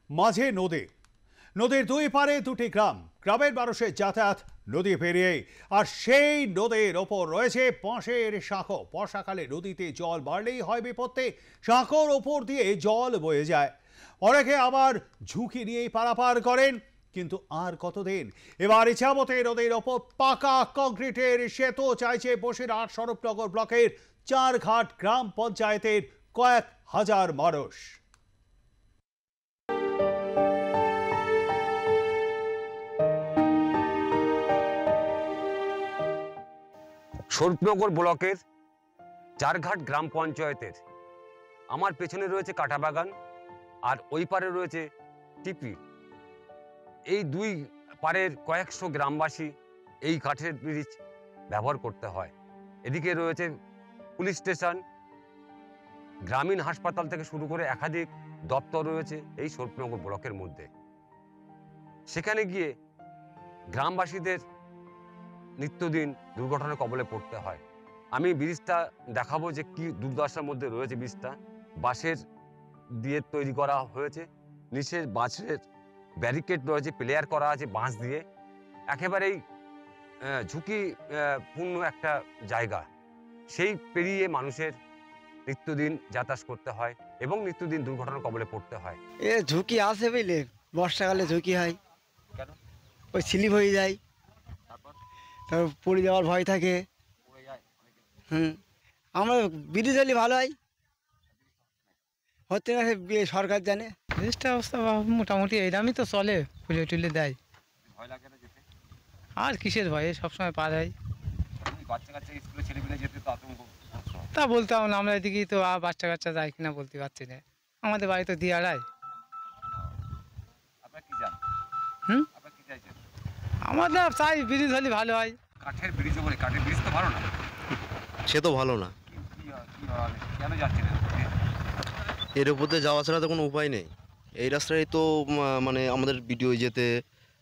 মাঝে নদী, নদীর দুই পারে দুটি গ্রাম, গ্রামের মানুষের যাতায়াত নদী পেরিয়েই। আর সেই নদীর ওপর রয়েছে বাঁশের সাঁকো। বর্ষাকালে নদীতে জল বাড়লেই হয় বিপত্তি, সাঁকোর ওপর দিয়ে জল বয়ে যায়। অনেকে আবার ঝুঁকি নিয়েই পারাপার করেন, কিন্তু আর কতদিন? এবার ইছামতি নদীর ওপর পাকা কংক্রিটের সেতু চাইছে বসিরহাট স্বরূপনগর ব্লকের চারঘাট গ্রাম পঞ্চায়েতের কয়েক হাজার মানুষ। স্বরূপনগর ব্লকের চারঘাট গ্রাম পঞ্চায়েতের আমার পেছনে রয়েছে কাঁটাবাগান, আর ওই পারে রয়েছে টিপি। এই দুই পারের কয়েকশো গ্রামবাসী এই কাঠের ব্রিজ ব্যবহার করতে হয়। এদিকে রয়েছে পুলিশ স্টেশন, গ্রামীণ হাসপাতাল থেকে শুরু করে একাধিক দপ্তর রয়েছে এই স্বরূপনগর ব্লকের মধ্যে। সেখানে গিয়ে গ্রামবাসীদের নিত্যদিন দুর্ঘটনার কবলে পড়তে হয়। আমি ব্রিজটা দেখাবো যে কি দুর্দশার মধ্যে রয়েছে ব্রিজটা। বাঁশের দিয়ে তৈরি করা হয়েছে, নিচে বাঁশের ব্যারিকেড রয়েছে, প্লেয়ার করা আছে বাঁশ দিয়ে। একেবারেই ঝুঁকিপূর্ণ একটা জায়গা। সেই পেরিয়ে মানুষের নিত্যদিন যাতায়াত করতে হয় এবং নিত্যদিন দুর্ঘটনার কবলে পড়তে হয়। এ ঝুঁকি আছে বুঝলে, বর্ষাকালে ঝুঁকি হয়। কেন? ওই স্লিপ হয়ে যায়, তারপর পড়ে যাওয়ার ভয় থাকে। আমরা ব্রিজ হলে ভালো হয়, হচ্ছে না, সরকার জানে। ব্রিজটা অবস্থা মোটামুটি এইরকমই তো চলে, ফুলে টুলে দেয়। ভয় লাগে না যেতে? আর কিসের ভয়ে, সবসময় পার হয়। বাচ্চা কাচ্চা স্কুলে ছেলেপিলে যেতে তো আতঙ্ক। তা বলতাম না, আমরা এদিকেই তো বাচ্চা কাচ্চা যায় কিনা বলতে পারছি না। আমাদের বাড়ি তো দিয়াড়ায়। আপনারা কি চান? আপনারা কি চাইছেন? আমরা চাই ব্রিজ হলে ভালো হয়। কাঠের ব্রিজ বলে, কাঠের ব্রিজ তো ভালো না। সে তো ভালো না, কেন যাচ্ছেন? এর উপর দিয়ে যাওয়া ছাড়া তো কোনো উপায় নেই। এই রাস্তায় তো মানে আমাদের বিডিও যেতে,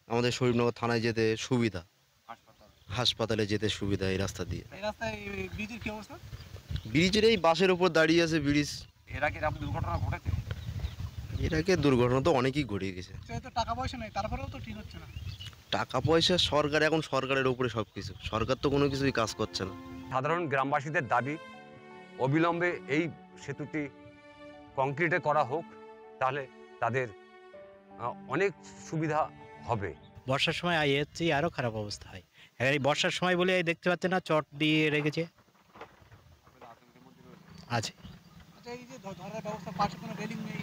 আমাদের শরীফনগর থানায় যেতে সুবিধা, হাসপাতালে যেতে সুবিধা এই রাস্তা দিয়ে। এই রাস্তায় ব্রিজের কি অবস্থা? ব্রিজের এই বাসের উপর দাঁড়িয়ে আছে ব্রিজ। এর আগে এরকম দুর্ঘটনা ঘটেছে? এর আগে দুর্ঘটনা তো অনেকই ঘটে গেছে। তো টাকা পয়সা নেই, তারপরেও তো ঠিক হচ্ছে না। টাকা পয়সা সরকার, এখন সরকারের উপরে সব কিছু, সরকার তো কোনো কিছুই কাজ করছে না। সাধারণ গ্রামবাসীদের দাবি অবিলম্বে এই সেতুটি কংক্রিটে করা হোক, তাহলে তাদের অনেক সুবিধা হবে। বর্ষার সময় এর চেয়ে আরও খারাপ অবস্থা হয়। এই বর্ষার সময় বলে এই দেখতে পাচ্ছেন না, চট দিয়ে রেখেছে আছে। আচ্ছা, এই যে ধরার ব্যবস্থা, পাশে কোনো রেলিং নেই।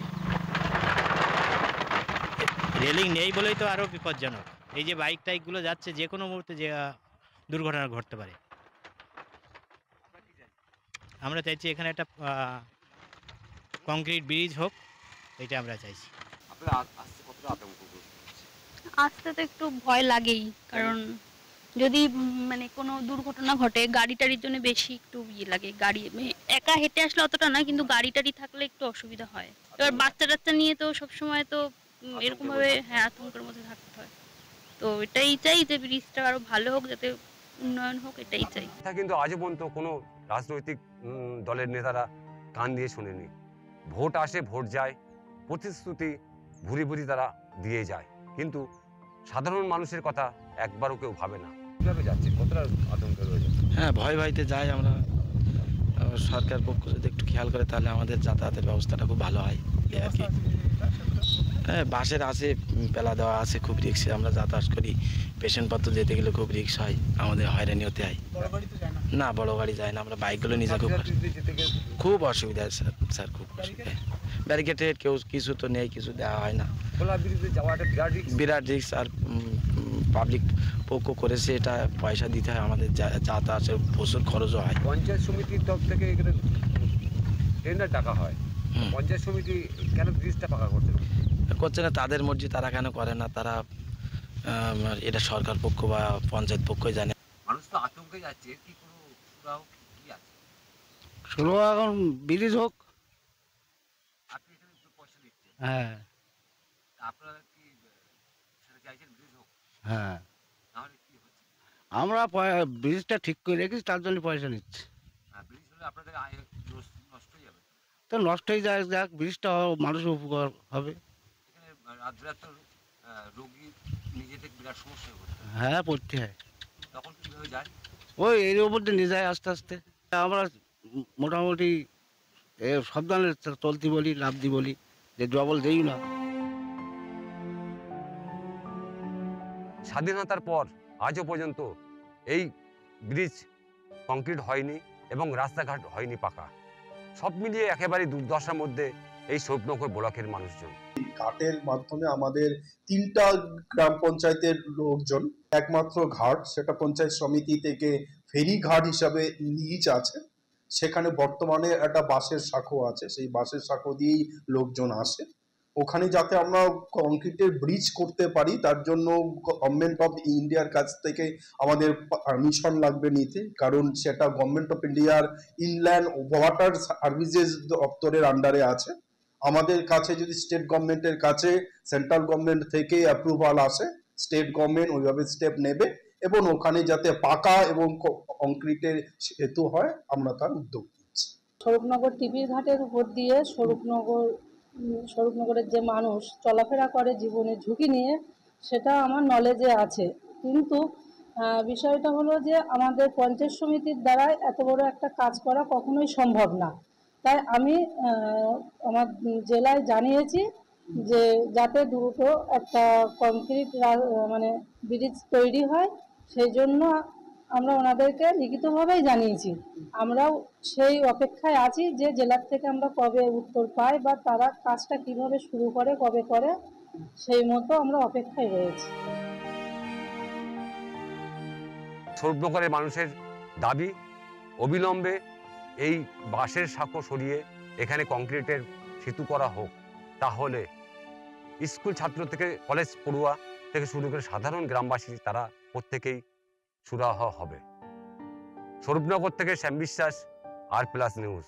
রেলিং নেই বলেই তো আরও বিপজ্জনক। এই যে বাইক টাইকগুলো যাচ্ছে, যে কোনো মুহূর্তে যে দুর্ঘটনা ঘটতে পারে। আমরা চাইছি এখানে একটা কংক্রিট ব্রিজ হোক, এটা আমরা চাইছি। আসতে তো একটু ভয় লাগেই, কারণ যদি মানে কোনো দুর্ঘটনা ঘটে, গাড়ি টাড়ির জন্য বেশি একটু লাগে। গাড়ি একা হেঁটে আসলে অতটা না, কিন্তু গাড়ি টাড়ি থাকলে একটু অসুবিধা হয়। এবার বাচ্চা টাচ্চা নিয়ে তো সবসময় তো এরকম ভাবে আতঙ্কের মধ্যে থাকতে হয়। তো এটাই চাই যে ব্রিজটা আরো ভালো হোক, যাতে উন্নয়ন হোক, এটাই চাই। কিন্তু আজও পর্যন্ত কোনো রাজনৈতিক দলের নেতারা কান দিয়ে শোনেনি। ভোট আসে, ভোট যায়, প্রতিশ্রুতি ভুরি ভুরি তারা দিয়ে যায়, কিন্তু সাধারণ মানুষের কথা একবারও কেউ ভাবে না। কিভাবে যাচ্ছে, কতটা আতঙ্কে রয়েছে? হ্যাঁ, ভয় ভয়তে যাই আমরা। সরকার পক্ষ যদি একটু খেয়াল করে তাহলে আমাদের যাতায়াতের ব্যবস্থাটা খুব ভালো হয় আর কি। হ্যাঁ, বাসের আছে, পেলা দেওয়া আছে, খুব রিক্সে আমরা যাতায়াত করি। পেশেন্টপত্র যেতে গেলে খুব রিক্স হয়, আমাদের হয়রানি হতে হয়। না, বড় গাড়ি যায় না, আমরা বাইকগুলো নিয়ে যাই। খুব অসুবিধা স্যার, স্যার খুব অসুবিধা। ব্যারিকেডের কেউ কিছু তো নেই, কিছু দেওয়া হয় না, বিরাট রিক্স। আর পাবলিক পক্ষ করেছে, এটা পয়সা দিতে হয় আমাদের, যাতায়াতের প্রচুর খরচও হয়। পঞ্চায়েত সমিতির তরফ থেকে এখানে টেন্ডার টাকা হয়, পঞ্চায়েত সমিতি কেন ব্রিজটা পাকা করছে না? তাদের মর্জি, তারা কেন করে না? তারা এটা সরকার পক্ষ বা পঞ্চায়েত পক্ষই জানে। মানুষ তো আতঙ্কে যাচ্ছে, কি কোনো সুরাহ কি আছে? শুরু এখন ব্রিজ হোক। আপনি এখানে একটু পয়সা দিচ্ছেন, হ্যাঁ আপনারা কি সেটা চাইছেন ব্রিজ হোক? হ্যাঁ, তাহলে কি হচ্ছে? আমরা ব্রিজটা ঠিক করে রেখেছি, তার জন্য পয়সা নিচ্ছি। ব্রিজ হলে আপনাদের আয় নষ্ট হয়ে যাবে। তো নষ্ট হয়ে যায়, যাক, ব্রিজটা মানুষের উপকার হবে। এখানে রাত রাত রোগী নিজেদের বিরাট সমস্যা হচ্ছে, হ্যাঁ পড়তে হয়, তখন কিভাবে যায়? ওই এর উপর দিয়ে নিয়ে যায় আস্তে আস্তে। আমরা মোটামুটি সাবধানে চলতে বলি, লাভদি বলি, যে ডবল দেই না। স্বাধীনতার পর আজও পর্যন্ত এই ব্রিজ কংক্রিট হয়নি এবং রাস্তাঘাট হয়নি পাকা। সব মিলিয়ে একেবারে দুর্দশার মধ্যে এই শোভনগর ব্লকের মানুষজন। ঘাটের মাধ্যমে আমাদের 3টা গ্রাম পঞ্চায়েতের লোকজন, একমাত্র ঘাট সেটা পঞ্চায়েত সমিতি থেকে ফেরি ঘাট হিসাবে লিজ আছে, সেখানে বর্তমানে একটা বাঁশের সাঁকো আছে, সেই বাঁশের সাঁকো দিয়েই লোকজন আসে। ওখানে যাতে আমরা কংক্রিটের ব্রিজ করতে পারি তার জন্য গভর্নমেন্ট অফ ইন্ডিয়ার কাছ থেকে আমাদের পারমিশন লাগবে নিতে, কারণ সেটা গভর্নমেন্ট অফ ইন্ডিয়ার ইনল্যান্ড ওয়াটার সার্ভিসেস দপ্তরের আন্ডারে আছে। আমাদের কাছে যদি স্টেট গভর্নমেন্টের কাছে সেন্ট্রাল গভর্নমেন্ট থেকে অ্যাপ্রুভাল আসে, স্টেট গভর্নমেন্ট ওইভাবে স্টেপ নেবে এবং ওখানে যাতে পাকা এবং কংক্রিটের সেতু হয় আমরা তার উদ্যোগ নিচ্ছি। স্বরূপনগর টিপির ঘাটের উপর দিয়ে স্বরূপনগরের যে মানুষ চলাফেরা করে জীবনের ঝুঁকি নিয়ে, সেটা আমার নলেজে আছে, কিন্তু বিষয়টা হলো যে আমাদের পঞ্চায়েত সমিতির দ্বারা এত বড় একটা কাজ করা কখনোই সম্ভব না। তাই আমি আমার জেলায় জানিয়েছি যে যাতে দ্রুত একটা কংক্রিট মানে ব্রিজ তৈরি হয়, সেই জন্য আমরা ওনাদেরকে লিখিতভাবেই জানিয়েছি। আমরাও সেই অপেক্ষায় আছি যে জেলার থেকে আমরা কবে উত্তর পাই বা তারা কাজটা কিভাবে শুরু করে, কবে করে, সেই মতো আমরা অপেক্ষায় রয়েছি। স্বরূপনগরের মানুষের দাবি অবিলম্বে এই বাঁশের সাঁকো সরিয়ে এখানে কংক্রিটের সেতু করা হোক, তাহলে স্কুল ছাত্র থেকে কলেজ পড়ুয়া থেকে শুরু করে সাধারণ গ্রামবাসী তারা প্রত্যেকেই সুরাহা হবে। স্বরূপনগর থেকে শ্যাম বিশ্বাস, আর প্লাস নিউজ।